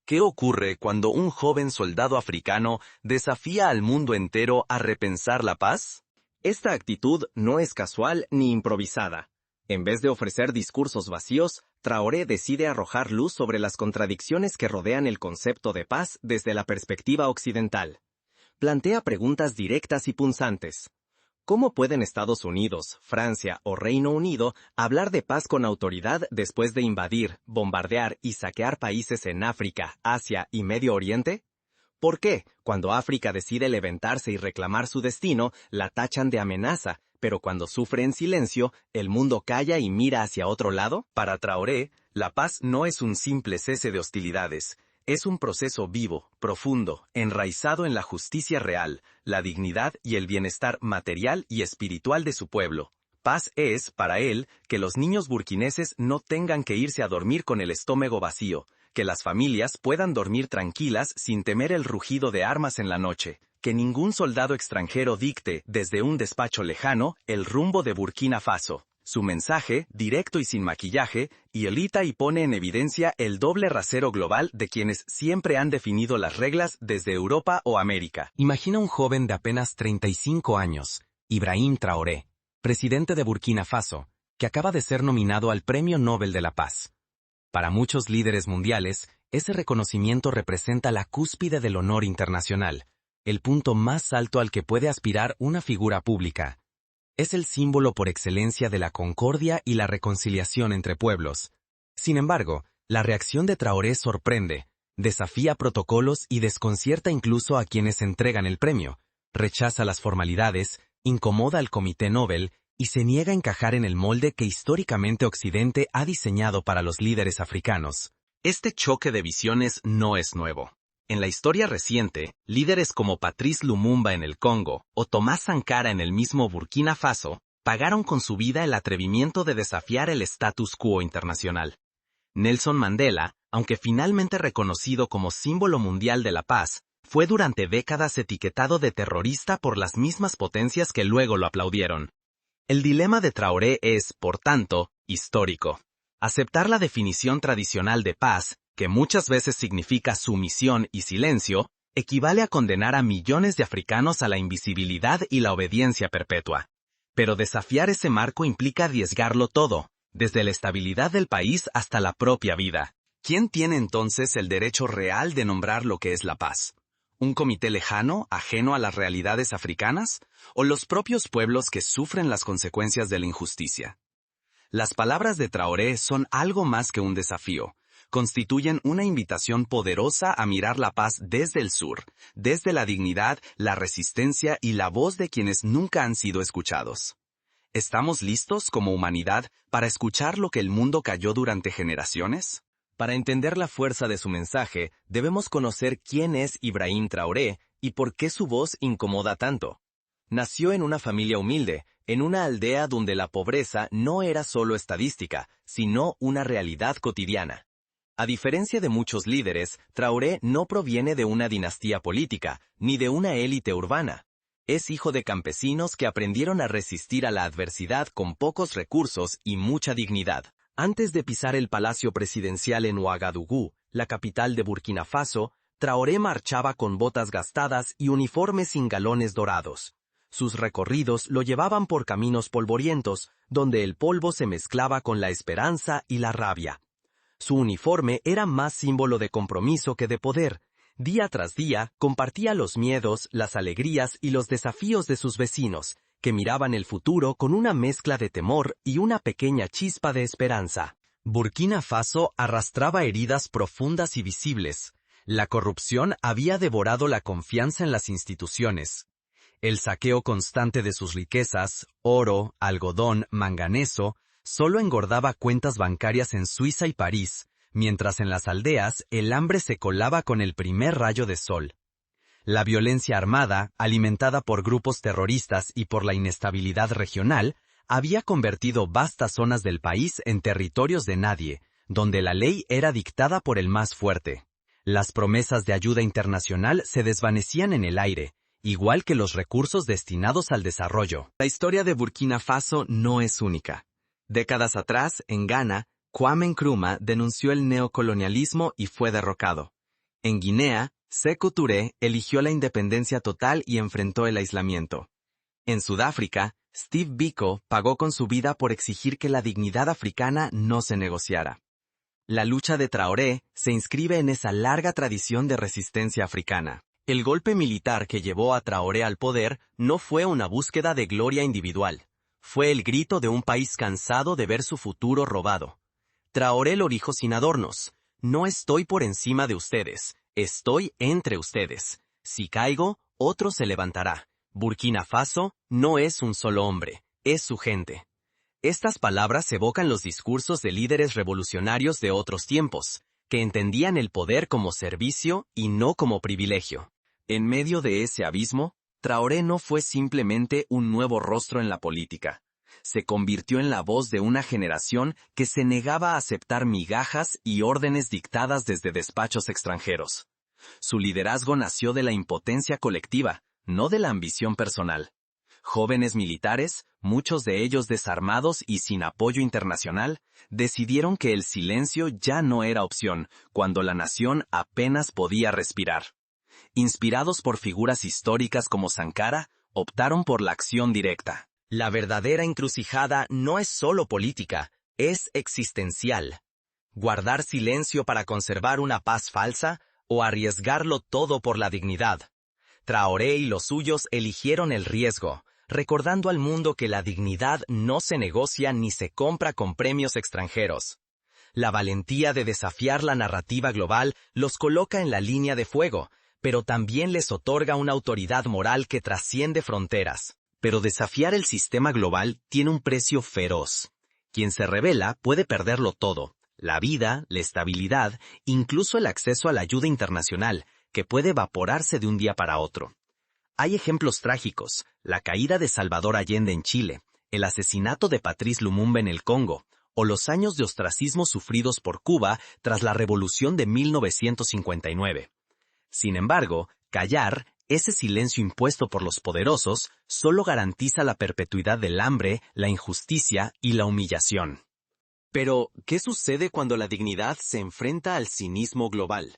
¿Qué ocurre cuando un joven soldado africano desafía al mundo entero a repensar la paz? Esta actitud no es casual ni improvisada. En vez de ofrecer discursos vacíos, Traoré decide arrojar luz sobre las contradicciones que rodean el concepto de paz desde la perspectiva occidental. Plantea preguntas directas y punzantes. ¿Cómo pueden Estados Unidos, Francia o Reino Unido hablar de paz con autoridad después de invadir, bombardear y saquear países en África, Asia y Medio Oriente? ¿Por qué, cuando África decide levantarse y reclamar su destino, la tachan de amenaza, pero cuando sufre en silencio, el mundo calla y mira hacia otro lado? Para Traoré, la paz no es un simple cese de hostilidades. Es un proceso vivo, profundo, enraizado en la justicia real, la dignidad y el bienestar material y espiritual de su pueblo. Paz es, para él, que los niños burkineses no tengan que irse a dormir con el estómago vacío, que las familias puedan dormir tranquilas sin temer el rugido de armas en la noche, que ningún soldado extranjero dicte, desde un despacho lejano, el rumbo de Burkina Faso. Su mensaje, directo y sin maquillaje, hielita y pone en evidencia el doble rasero global de quienes siempre han definido las reglas desde Europa o América. Imagina un joven de apenas 35 años, Ibrahim Traoré, presidente de Burkina Faso, que acaba de ser nominado al Premio Nobel de la Paz. Para muchos líderes mundiales, ese reconocimiento representa la cúspide del honor internacional, el punto más alto al que puede aspirar una figura pública. Es el símbolo por excelencia de la concordia y la reconciliación entre pueblos. Sin embargo, la reacción de Traoré sorprende, desafía protocolos y desconcierta incluso a quienes entregan el premio, rechaza las formalidades, incomoda al Comité Nobel y se niega a encajar en el molde que históricamente Occidente ha diseñado para los líderes africanos. Este choque de visiones no es nuevo. En la historia reciente, líderes como Patrice Lumumba en el Congo o Tomás Sankara en el mismo Burkina Faso pagaron con su vida el atrevimiento de desafiar el status quo internacional. Nelson Mandela, aunque finalmente reconocido como símbolo mundial de la paz, fue durante décadas etiquetado de terrorista por las mismas potencias que luego lo aplaudieron. El dilema de Traoré es, por tanto, histórico. Aceptar la definición tradicional de paz, que muchas veces significa sumisión y silencio, equivale a condenar a millones de africanos a la invisibilidad y la obediencia perpetua. Pero desafiar ese marco implica arriesgarlo todo, desde la estabilidad del país hasta la propia vida. ¿Quién tiene entonces el derecho real de nombrar lo que es la paz? ¿Un comité lejano, ajeno a las realidades africanas? ¿O los propios pueblos que sufren las consecuencias de la injusticia? Las palabras de Traoré son algo más que un desafío. Constituyen una invitación poderosa a mirar la paz desde el sur, desde la dignidad, la resistencia y la voz de quienes nunca han sido escuchados. ¿Estamos listos como humanidad para escuchar lo que el mundo calló durante generaciones? Para entender la fuerza de su mensaje, debemos conocer quién es Ibrahim Traoré y por qué su voz incomoda tanto. Nació en una familia humilde, en una aldea donde la pobreza no era solo estadística, sino una realidad cotidiana. A diferencia de muchos líderes, Traoré no proviene de una dinastía política, ni de una élite urbana. Es hijo de campesinos que aprendieron a resistir a la adversidad con pocos recursos y mucha dignidad. Antes de pisar el palacio presidencial en Ouagadougou, la capital de Burkina Faso, Traoré marchaba con botas gastadas y uniformes sin galones dorados. Sus recorridos lo llevaban por caminos polvorientos, donde el polvo se mezclaba con la esperanza y la rabia. Su uniforme era más símbolo de compromiso que de poder. Día tras día, compartía los miedos, las alegrías y los desafíos de sus vecinos, que miraban el futuro con una mezcla de temor y una pequeña chispa de esperanza. Burkina Faso arrastraba heridas profundas y visibles. La corrupción había devorado la confianza en las instituciones. El saqueo constante de sus riquezas, oro, algodón, manganeso, solo engordaba cuentas bancarias en Suiza y París, mientras en las aldeas el hambre se colaba con el primer rayo de sol. La violencia armada, alimentada por grupos terroristas y por la inestabilidad regional, había convertido vastas zonas del país en territorios de nadie, donde la ley era dictada por el más fuerte. Las promesas de ayuda internacional se desvanecían en el aire, igual que los recursos destinados al desarrollo. La historia de Burkina Faso no es única. Décadas atrás, en Ghana, Kwame Nkrumah denunció el neocolonialismo y fue derrocado. En Guinea, Sékou Touré eligió la independencia total y enfrentó el aislamiento. En Sudáfrica, Steve Biko pagó con su vida por exigir que la dignidad africana no se negociara. La lucha de Traoré se inscribe en esa larga tradición de resistencia africana. El golpe militar que llevó a Traoré al poder no fue una búsqueda de gloria individual. Fue el grito de un país cansado de ver su futuro robado. Traoré lo dijo sin adornos: no estoy por encima de ustedes, estoy entre ustedes. Si caigo, otro se levantará. Burkina Faso no es un solo hombre, es su gente. Estas palabras evocan los discursos de líderes revolucionarios de otros tiempos, que entendían el poder como servicio y no como privilegio. En medio de ese abismo, Traoré no fue simplemente un nuevo rostro en la política. Se convirtió en la voz de una generación que se negaba a aceptar migajas y órdenes dictadas desde despachos extranjeros. Su liderazgo nació de la impotencia colectiva, no de la ambición personal. Jóvenes militares, muchos de ellos desarmados y sin apoyo internacional, decidieron que el silencio ya no era opción cuando la nación apenas podía respirar. Inspirados por figuras históricas como Sankara, optaron por la acción directa. La verdadera encrucijada no es solo política, es existencial. Guardar silencio para conservar una paz falsa o arriesgarlo todo por la dignidad. Traoré y los suyos eligieron el riesgo, recordando al mundo que la dignidad no se negocia ni se compra con premios extranjeros. La valentía de desafiar la narrativa global los coloca en la línea de fuego, pero también les otorga una autoridad moral que trasciende fronteras. Pero desafiar el sistema global tiene un precio feroz. Quien se rebela puede perderlo todo: la vida, la estabilidad, incluso el acceso a la ayuda internacional, que puede evaporarse de un día para otro. Hay ejemplos trágicos: la caída de Salvador Allende en Chile, el asesinato de Patrice Lumumba en el Congo, o los años de ostracismo sufridos por Cuba tras la Revolución de 1959. Sin embargo, callar, ese silencio impuesto por los poderosos, solo garantiza la perpetuidad del hambre, la injusticia y la humillación. Pero, ¿qué sucede cuando la dignidad se enfrenta al cinismo global?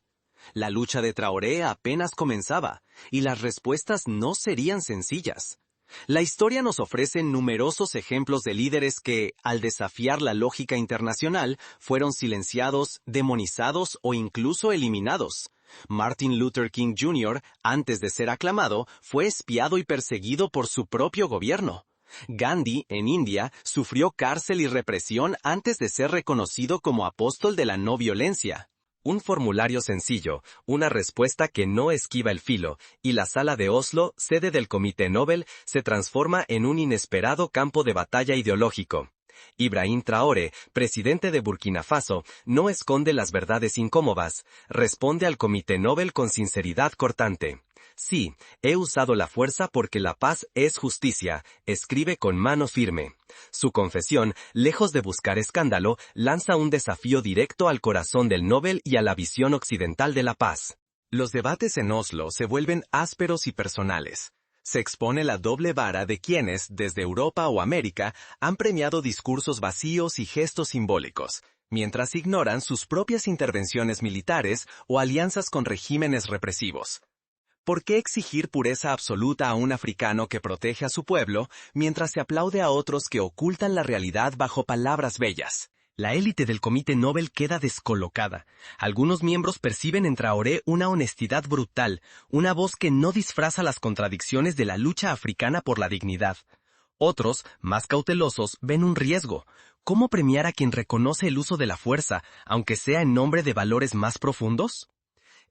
La lucha de Traoré apenas comenzaba, y las respuestas no serían sencillas. La historia nos ofrece numerosos ejemplos de líderes que, al desafiar la lógica internacional, fueron silenciados, demonizados o incluso eliminados. Martin Luther King Jr., antes de ser aclamado, fue espiado y perseguido por su propio gobierno. Gandhi, en India, sufrió cárcel y represión antes de ser reconocido como apóstol de la no violencia. Un formulario sencillo, una respuesta que no esquiva el filo, y la sala de Oslo, sede del Comité Nobel, se transforma en un inesperado campo de batalla ideológico. Ibrahim Traoré, presidente de Burkina Faso, no esconde las verdades incómodas, responde al Comité Nobel con sinceridad cortante. Sí, he usado la fuerza porque la paz es justicia, escribe con mano firme. Su confesión, lejos de buscar escándalo, lanza un desafío directo al corazón del Nobel y a la visión occidental de la paz. Los debates en Oslo se vuelven ásperos y personales. Se expone la doble vara de quienes, desde Europa o América, han premiado discursos vacíos y gestos simbólicos, mientras ignoran sus propias intervenciones militares o alianzas con regímenes represivos. ¿Por qué exigir pureza absoluta a un africano que protege a su pueblo, mientras se aplaude a otros que ocultan la realidad bajo palabras bellas? La élite del Comité Nobel queda descolocada. Algunos miembros perciben en Traoré una honestidad brutal, una voz que no disfraza las contradicciones de la lucha africana por la dignidad. Otros, más cautelosos, ven un riesgo. ¿Cómo premiar a quien reconoce el uso de la fuerza, aunque sea en nombre de valores más profundos?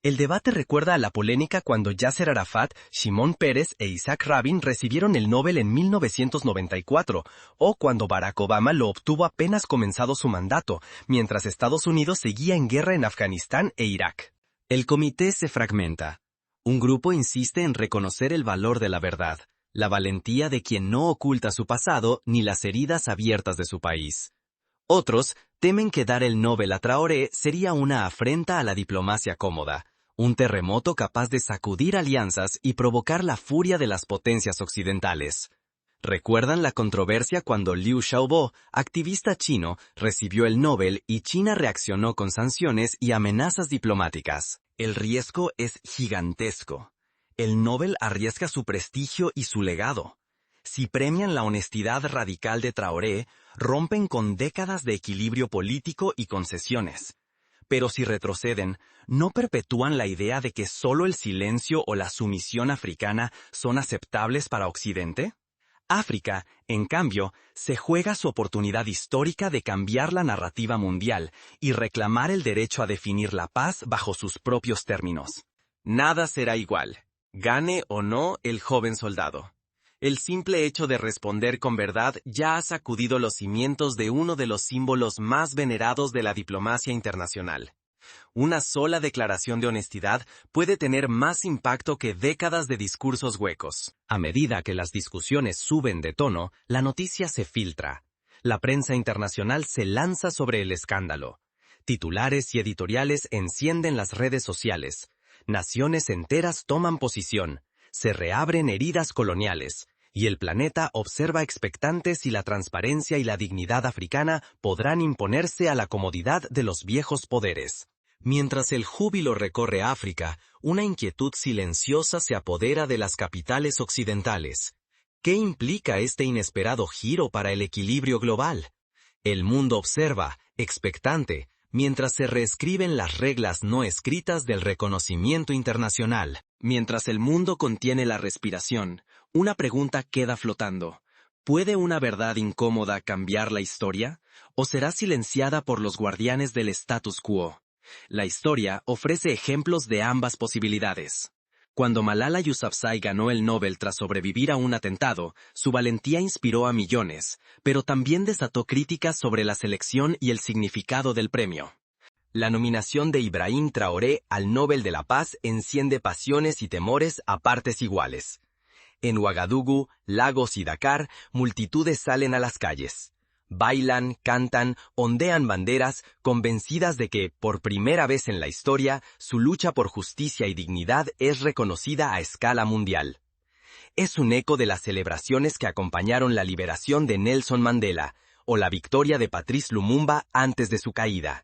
El debate recuerda a la polémica cuando Yasser Arafat, Shimon Peres e Isaac Rabin recibieron el Nobel en 1994, o cuando Barack Obama lo obtuvo apenas comenzado su mandato, mientras Estados Unidos seguía en guerra en Afganistán e Irak. El comité se fragmenta. Un grupo insiste en reconocer el valor de la verdad, la valentía de quien no oculta su pasado ni las heridas abiertas de su país. Otros temen que dar el Nobel a Traoré sería una afrenta a la diplomacia cómoda, un terremoto capaz de sacudir alianzas y provocar la furia de las potencias occidentales. ¿Recuerdan la controversia cuando Liu Xiaobo, activista chino, recibió el Nobel y China reaccionó con sanciones y amenazas diplomáticas? El riesgo es gigantesco. El Nobel arriesga su prestigio y su legado. Si premian la honestidad radical de Traoré, rompen con décadas de equilibrio político y concesiones. Pero si retroceden, ¿no perpetúan la idea de que solo el silencio o la sumisión africana son aceptables para Occidente? África, en cambio, se juega su oportunidad histórica de cambiar la narrativa mundial y reclamar el derecho a definir la paz bajo sus propios términos. Nada será igual, gane o no el joven soldado. El simple hecho de responder con verdad ya ha sacudido los cimientos de uno de los símbolos más venerados de la diplomacia internacional. Una sola declaración de honestidad puede tener más impacto que décadas de discursos huecos. A medida que las discusiones suben de tono, la noticia se filtra. La prensa internacional se lanza sobre el escándalo. Titulares y editoriales encienden las redes sociales. Naciones enteras toman posición. Se reabren heridas coloniales. Y el planeta observa expectante si la transparencia y la dignidad africana podrán imponerse a la comodidad de los viejos poderes. Mientras el júbilo recorre África, una inquietud silenciosa se apodera de las capitales occidentales. ¿Qué implica este inesperado giro para el equilibrio global? El mundo observa, expectante, mientras se reescriben las reglas no escritas del reconocimiento internacional. Mientras el mundo contiene la respiración, una pregunta queda flotando. ¿Puede una verdad incómoda cambiar la historia? ¿O será silenciada por los guardianes del status quo? La historia ofrece ejemplos de ambas posibilidades. Cuando Malala Yousafzai ganó el Nobel tras sobrevivir a un atentado, su valentía inspiró a millones, pero también desató críticas sobre la selección y el significado del premio. La nominación de Ibrahim Traoré al Nobel de la Paz enciende pasiones y temores a partes iguales. En Ouagadougou, Lagos y Dakar, multitudes salen a las calles. Bailan, cantan, ondean banderas, convencidas de que, por primera vez en la historia, su lucha por justicia y dignidad es reconocida a escala mundial. Es un eco de las celebraciones que acompañaron la liberación de Nelson Mandela, o la victoria de Patrice Lumumba antes de su caída.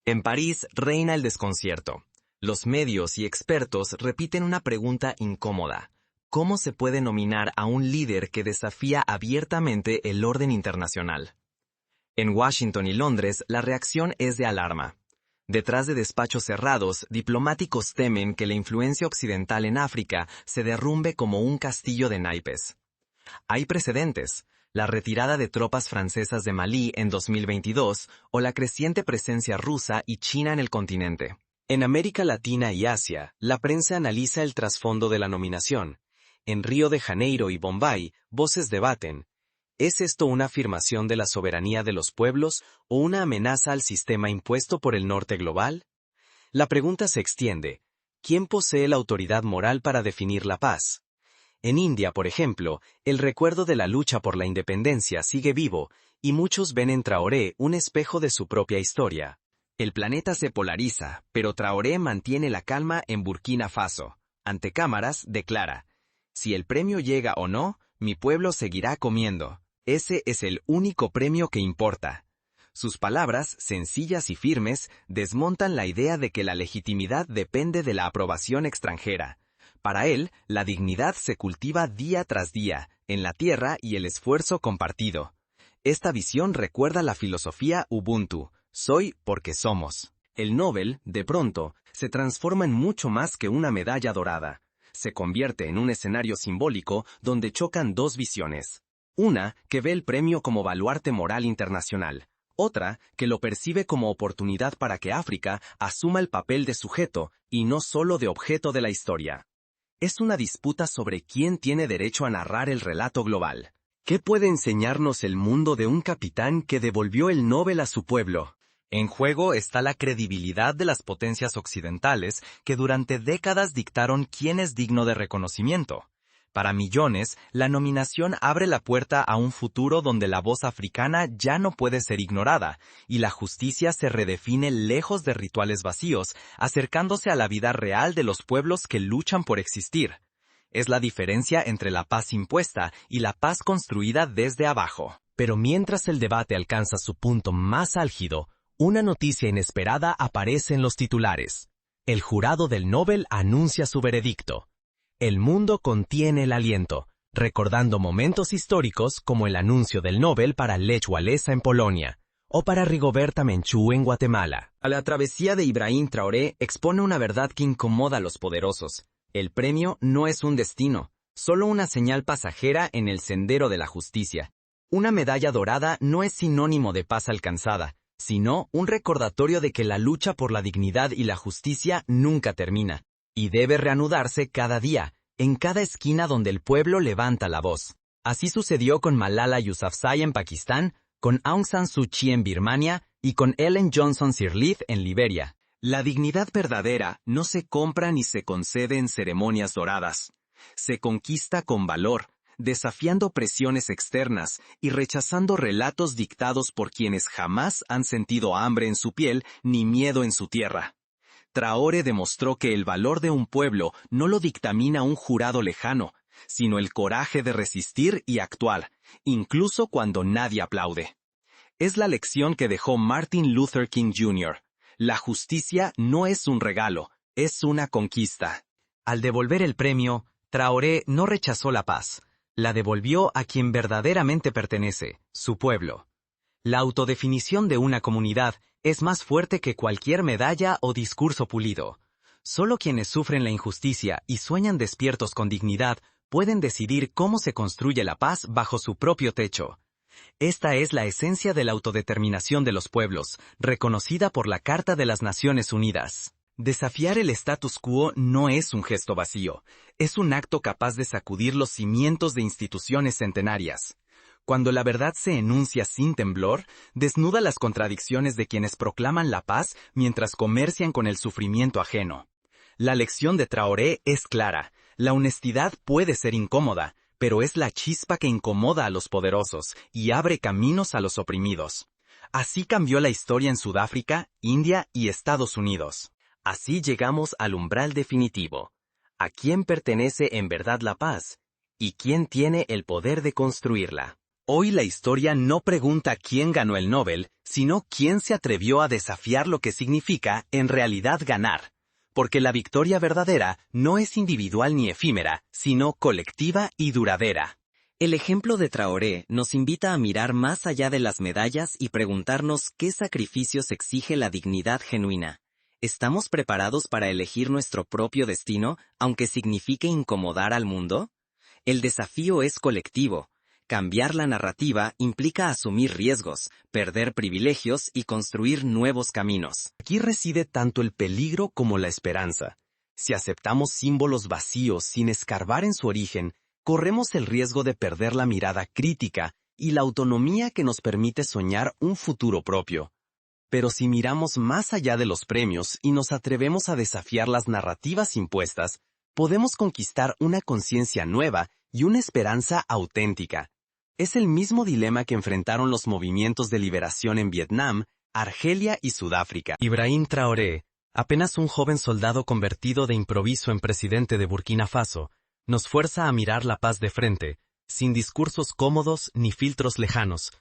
En París reina el desconcierto. Los medios y expertos repiten una pregunta incómoda. ¿Cómo se puede nominar a un líder que desafía abiertamente el orden internacional? En Washington y Londres, la reacción es de alarma. Detrás de despachos cerrados, diplomáticos temen que la influencia occidental en África se derrumbe como un castillo de naipes. Hay precedentes: la retirada de tropas francesas de Malí en 2022 o la creciente presencia rusa y china en el continente. En América Latina y Asia, la prensa analiza el trasfondo de la nominación. En Río de Janeiro y Bombay, voces debaten: ¿es esto una afirmación de la soberanía de los pueblos o una amenaza al sistema impuesto por el norte global? La pregunta se extiende: ¿quién posee la autoridad moral para definir la paz? En India, por ejemplo, el recuerdo de la lucha por la independencia sigue vivo, y muchos ven en Traoré un espejo de su propia historia. El planeta se polariza, pero Traoré mantiene la calma en Burkina Faso. Ante cámaras, declara: si el premio llega o no, mi pueblo seguirá comiendo. Ese es el único premio que importa. Sus palabras, sencillas y firmes, desmontan la idea de que la legitimidad depende de la aprobación extranjera. Para él, la dignidad se cultiva día tras día, en la tierra y el esfuerzo compartido. Esta visión recuerda la filosofía Ubuntu: soy porque somos. El Nobel, de pronto, se transforma en mucho más que una medalla dorada. Se convierte en un escenario simbólico donde chocan dos visiones. Una, que ve el premio como baluarte moral internacional. Otra, que lo percibe como oportunidad para que África asuma el papel de sujeto y no solo de objeto de la historia. Es una disputa sobre quién tiene derecho a narrar el relato global. ¿Qué puede enseñarnos el mundo de un capitán que devolvió el Nobel a su pueblo? En juego está la credibilidad de las potencias occidentales que durante décadas dictaron quién es digno de reconocimiento. Para millones, la nominación abre la puerta a un futuro donde la voz africana ya no puede ser ignorada, y la justicia se redefine lejos de rituales vacíos, acercándose a la vida real de los pueblos que luchan por existir. Es la diferencia entre la paz impuesta y la paz construida desde abajo. Pero mientras el debate alcanza su punto más álgido, una noticia inesperada aparece en los titulares. El jurado del Nobel anuncia su veredicto. El mundo contiene el aliento, recordando momentos históricos como el anuncio del Nobel para Lech Walesa en Polonia, o para Rigoberta Menchú en Guatemala. La travesía de Ibrahim Traoré expone una verdad que incomoda a los poderosos. El premio no es un destino, solo una señal pasajera en el sendero de la justicia. Una medalla dorada no es sinónimo de paz alcanzada, sino un recordatorio de que la lucha por la dignidad y la justicia nunca termina, y debe reanudarse cada día, en cada esquina donde el pueblo levanta la voz. Así sucedió con Malala Yousafzai en Pakistán, con Aung San Suu Kyi en Birmania y con Ellen Johnson Sirleaf en Liberia. La dignidad verdadera no se compra ni se concede en ceremonias doradas. Se conquista con valor, desafiando presiones externas y rechazando relatos dictados por quienes jamás han sentido hambre en su piel ni miedo en su tierra. Traoré demostró que el valor de un pueblo no lo dictamina un jurado lejano, sino el coraje de resistir y actuar, incluso cuando nadie aplaude. Es la lección que dejó Martin Luther King Jr. La justicia no es un regalo, es una conquista. Al devolver el premio, Traoré no rechazó la paz, la devolvió a quien verdaderamente pertenece, su pueblo. La autodefinición de una comunidad es más fuerte que cualquier medalla o discurso pulido. Solo quienes sufren la injusticia y sueñan despiertos con dignidad pueden decidir cómo se construye la paz bajo su propio techo. Esta es la esencia de la autodeterminación de los pueblos, reconocida por la Carta de las Naciones Unidas. Desafiar el status quo no es un gesto vacío, es un acto capaz de sacudir los cimientos de instituciones centenarias. Cuando la verdad se enuncia sin temblor, desnuda las contradicciones de quienes proclaman la paz mientras comercian con el sufrimiento ajeno. La lección de Traoré es clara, la honestidad puede ser incómoda, pero es la chispa que incomoda a los poderosos y abre caminos a los oprimidos. Así cambió la historia en Sudáfrica, India y Estados Unidos. Así llegamos al umbral definitivo. ¿A quién pertenece en verdad la paz? ¿Y quién tiene el poder de construirla? Hoy la historia no pregunta quién ganó el Nobel, sino quién se atrevió a desafiar lo que significa en realidad ganar. Porque la victoria verdadera no es individual ni efímera, sino colectiva y duradera. El ejemplo de Traoré nos invita a mirar más allá de las medallas y preguntarnos qué sacrificios exige la dignidad genuina. ¿Estamos preparados para elegir nuestro propio destino, aunque signifique incomodar al mundo? El desafío es colectivo. Cambiar la narrativa implica asumir riesgos, perder privilegios y construir nuevos caminos. Aquí reside tanto el peligro como la esperanza. Si aceptamos símbolos vacíos sin escarbar en su origen, corremos el riesgo de perder la mirada crítica y la autonomía que nos permite soñar un futuro propio. Pero si miramos más allá de los premios y nos atrevemos a desafiar las narrativas impuestas, podemos conquistar una conciencia nueva y una esperanza auténtica. Es el mismo dilema que enfrentaron los movimientos de liberación en Vietnam, Argelia y Sudáfrica. Ibrahim Traoré, apenas un joven soldado convertido de improviso en presidente de Burkina Faso, nos fuerza a mirar la paz de frente, sin discursos cómodos ni filtros lejanos.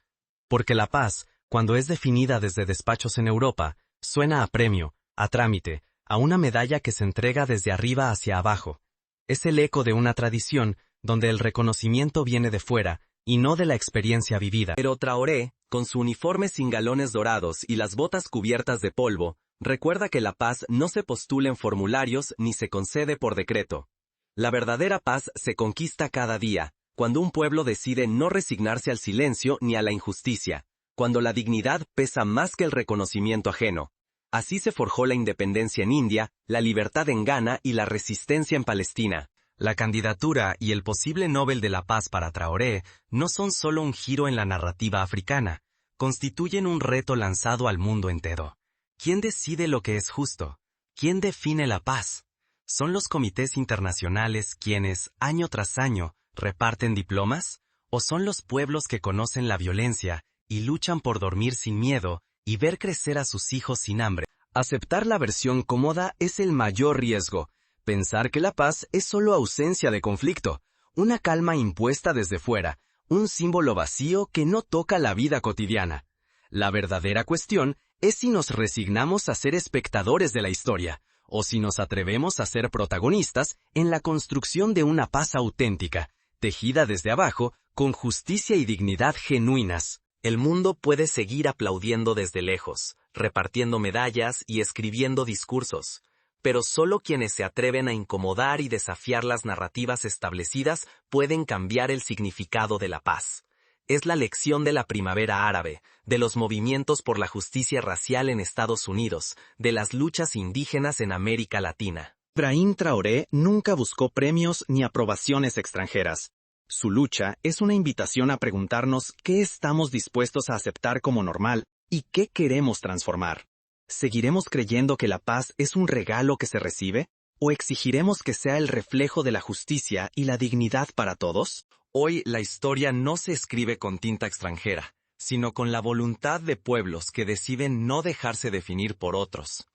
Porque la paz, cuando es definida desde despachos en Europa, suena a premio, a trámite, a una medalla que se entrega desde arriba hacia abajo. Es el eco de una tradición donde el reconocimiento viene de fuera, y no de la experiencia vivida. Pero Traoré, con su uniforme sin galones dorados y las botas cubiertas de polvo, recuerda que la paz no se postula en formularios ni se concede por decreto. La verdadera paz se conquista cada día, cuando un pueblo decide no resignarse al silencio ni a la injusticia, cuando la dignidad pesa más que el reconocimiento ajeno. Así se forjó la independencia en India, la libertad en Ghana y la resistencia en Palestina. La candidatura y el posible Nobel de la Paz para Traoré no son solo un giro en la narrativa africana, constituyen un reto lanzado al mundo entero. ¿Quién decide lo que es justo? ¿Quién define la paz? ¿Son los comités internacionales quienes, año tras año, reparten diplomas? ¿O son los pueblos que conocen la violencia y luchan por dormir sin miedo y ver crecer a sus hijos sin hambre? Aceptar la versión cómoda es el mayor riesgo. Pensar que la paz es solo ausencia de conflicto, una calma impuesta desde fuera, un símbolo vacío que no toca la vida cotidiana. La verdadera cuestión es si nos resignamos a ser espectadores de la historia, o si nos atrevemos a ser protagonistas en la construcción de una paz auténtica, tejida desde abajo, con justicia y dignidad genuinas. El mundo puede seguir aplaudiendo desde lejos, repartiendo medallas y escribiendo discursos, pero solo quienes se atreven a incomodar y desafiar las narrativas establecidas pueden cambiar el significado de la paz. Es la lección de la primavera árabe, de los movimientos por la justicia racial en Estados Unidos, de las luchas indígenas en América Latina. Ibrahim Traoré nunca buscó premios ni aprobaciones extranjeras. Su lucha es una invitación a preguntarnos qué estamos dispuestos a aceptar como normal y qué queremos transformar. ¿Seguiremos creyendo que la paz es un regalo que se recibe? ¿O exigiremos que sea el reflejo de la justicia y la dignidad para todos? Hoy la historia no se escribe con tinta extranjera, sino con la voluntad de pueblos que deciden no dejarse definir por otros.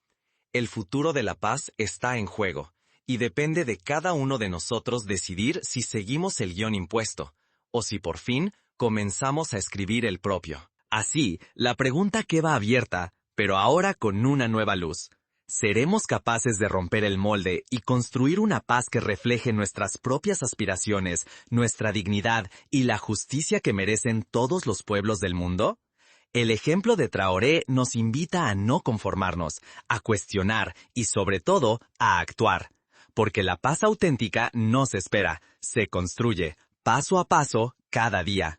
El futuro de la paz está en juego, y depende de cada uno de nosotros decidir si seguimos el guión impuesto, o si por fin comenzamos a escribir el propio. Así, la pregunta queda abierta, pero ahora con una nueva luz. ¿Seremos capaces de romper el molde y construir una paz que refleje nuestras propias aspiraciones, nuestra dignidad y la justicia que merecen todos los pueblos del mundo? El ejemplo de Traoré nos invita a no conformarnos, a cuestionar y sobre todo a actuar. Porque la paz auténtica no se espera, se construye, paso a paso, cada día.